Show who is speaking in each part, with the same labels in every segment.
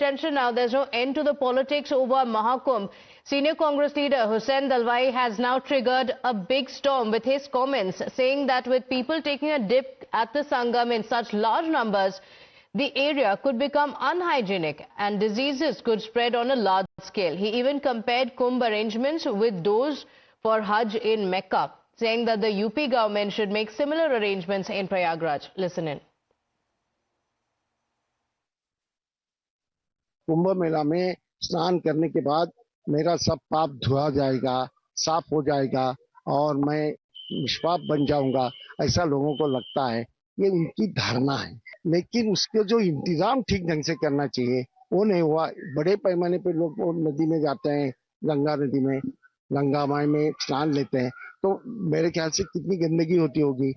Speaker 1: Attention now, there's no end to the politics over Mahakumbh. Senior Congress leader Hussain Dalwai has now triggered a big storm with his comments, saying that with people taking a dip at the Sangam in such large numbers, the area could become unhygienic and diseases could spread on a large scale. He even compared Kumbh arrangements with those for Hajj in Mecca, saying that the UP government should make similar arrangements in Prayagraj. Listen in.
Speaker 2: Kumbh Mela में स्नान करने के बाद मेरा सब पाप धुआ जाएगा, साफ हो जाएगा और मैं निष्पाप बन जाऊंगा, ऐसा लोगों को लगता है। ये उनकी धारणा है, लेकिन उसके जो इंतजाम ठीक ढंग से करना चाहिए वो नहीं हुआ। बड़े पैमाने पे लोग नदी में जाते हैं, गंगा नदी में, गंगा माई में स्नान लेते हैं, तो मेरे ख्याल से कितनी गंदगी होती होगी।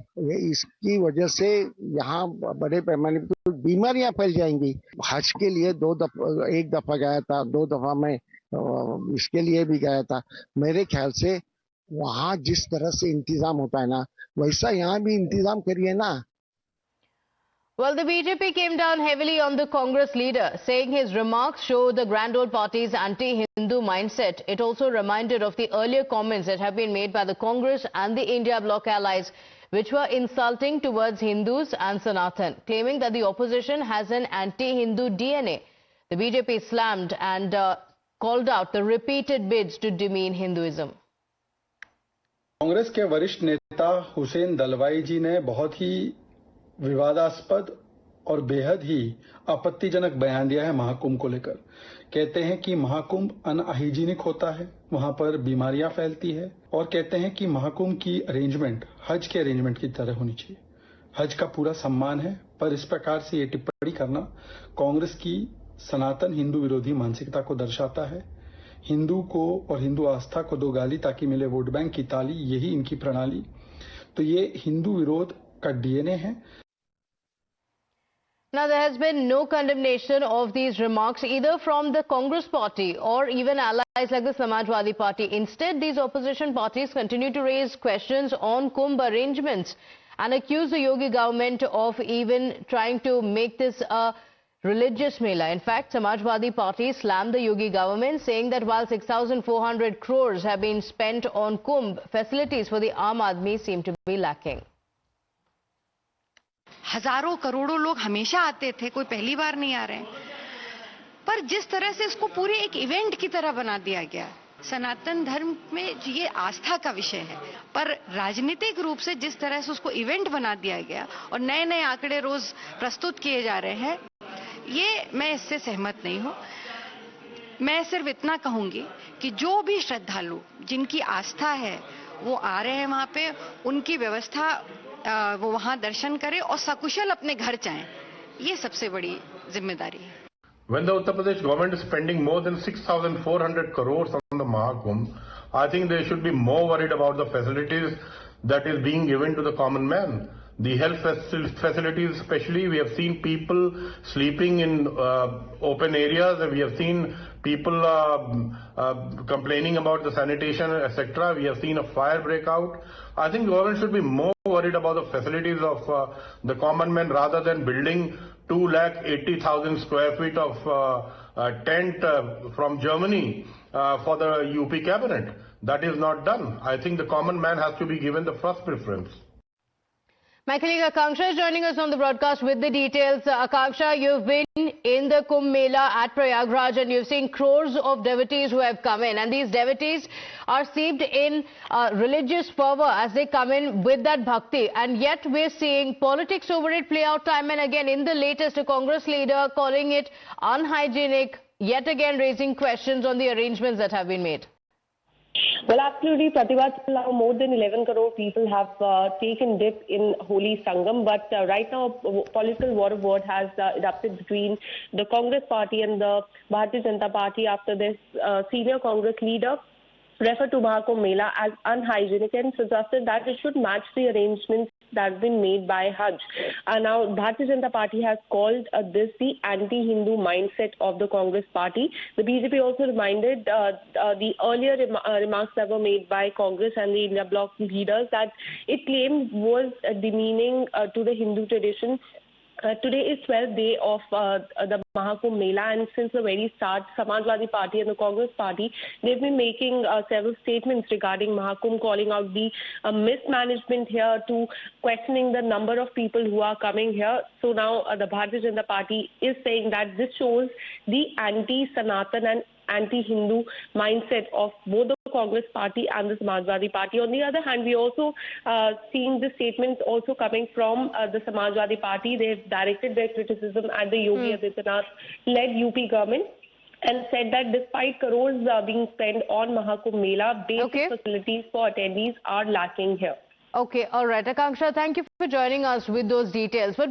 Speaker 2: इसकी वजह से यहाँ बड़े पैमाने पर बीमारियां फैल जाएंगी। हज के लिए एक दफा गया था, 2 दफा मैं इसके लिए भी गया था। मेरे ख्याल से वहाँ जिस तरह से इंतजाम होता है ना, वैसा यहाँ भी इंतजाम करिए ना।
Speaker 1: Well, the BJP came down heavily on the Congress leader, saying his remarks show the grand old party's anti-Hindu mindset. It also reminded of the earlier comments that have been made by the Congress and the India bloc allies, which were insulting towards Hindus and Sanatan, claiming that the opposition has an anti-Hindu DNA. The BJP slammed and called out the repeated bids to demean Hinduism.
Speaker 3: Congress के वरिष्ठ नेता हुसैन दलवाई जी ने बहुत ही विवादास्पद और बेहद ही आपत्तिजनक बयान दिया है महाकुंभ को लेकर। कहते हैं कि महाकुंभ अनहाइजीनिक होता है, वहां पर बीमारियां फैलती है और कहते हैं कि महाकुंभ की अरेंजमेंट हज के अरेंजमेंट की तरह होनी चाहिए। हज का पूरा सम्मान है, पर इस प्रकार से ये टिप्पणी करना कांग्रेस की सनातन हिंदू विरोधी मानसिकता को दर्शाता है। हिंदू को और हिंदू आस्था को दो गाली ताकि मिले वोट बैंक की ताली, यही इनकी प्रणाली। तो ये हिंदू विरोध का डीएनए है।
Speaker 1: Now, there has been no condemnation of these remarks either from the Congress party or even allies like the Samajwadi Party. Instead, these opposition parties continue to raise questions on Kumbh arrangements and accuse the Yogi government of even trying to make this a religious mela. In fact, Samajwadi Party slammed the Yogi government, saying that while 6,400 crores have been spent on Kumbh, facilities for the Aam Aadmi seem to be lacking.
Speaker 4: हजारों करोड़ों लोग हमेशा आते थे, कोई पहली बार नहीं आ रहे हैं, पर जिस तरह से इसको पूरे एक इवेंट की तरह बना दिया गया। सनातन धर्म में ये आस्था का विषय है, पर राजनीतिक रूप से जिस तरह से उसको इवेंट बना दिया गया और नए नए आंकड़े रोज प्रस्तुत किए जा रहे हैं, ये मैं इससे सहमत नहीं हूं। मैं सिर्फ इतना कहूंगी कि जो भी श्रद्धालु जिनकी आस्था है वो आ रहे हैं वहां पे, उनकी व्यवस्था वो वहां दर्शन करें और सकुशल अपने घर जाएं, ये सबसे बड़ी जिम्मेदारी है।
Speaker 5: When the Uttar Pradesh government is spending more than 6,400 crores on the Mahakumbh, I think they should be more worried about the facilities that is being given to the common man. The health facilities especially, we have seen people sleeping in open areas, and we have seen people complaining about the sanitation, etc. We have seen a fire breakout. I think the government should be more worried about the facilities of the common man rather than building 280,000 square feet of tent from Germany for the UP cabinet. That is not done. I think the common man has to be given the first preference.
Speaker 1: My colleague Akanksha is joining us on the broadcast with the details. Akanksha, you've been in the Kumbh Mela at Prayagraj and you've seen crores of devotees who have come in, and these devotees are steeped in religious fervor as they come in with that bhakti, and yet we're seeing politics over it play out time and again. In the latest, a Congress leader calling it unhygienic, yet again raising questions on the arrangements that have been made.
Speaker 6: Well, absolutely, Pratibha. Now more than 11 crore people have taken dip in Holy Sangam, but right now a political war of word has erupted between the Congress party and the Bharatiya Janata Party after this senior Congress leader referred to Mahakumbh Mela as unhygienic and suggested that it should match the arrangements that have been made by Hajj. Now, Bharatiya Janata Party has called this the anti-Hindu mindset of the Congress party. The BJP also reminded the earlier remarks that were made by Congress and the India bloc leaders that it claimed was demeaning to the Hindu tradition Today is 12th day of the Mahakumbh Mela, and since the very start, Samajwadi Party and the Congress Party, they've been making several statements regarding Mahakumbh, calling out the mismanagement here, to questioning the number of people who are coming here. So now the Bharatiya Janata Party is saying that this shows the anti-Sanatan and anti-Hindu mindset of both the Congress Party and the Samajwadi Party. On the other hand, we also seeing the statements also coming from the Samajwadi Party. They've directed their criticism at the Yogi Adityanath-led UP government and said that despite crores being spent on Mahakumbh Mela, basic facilities for attendees are lacking here.
Speaker 1: Okay, all right. Akanksha, thank you for joining us with those details. But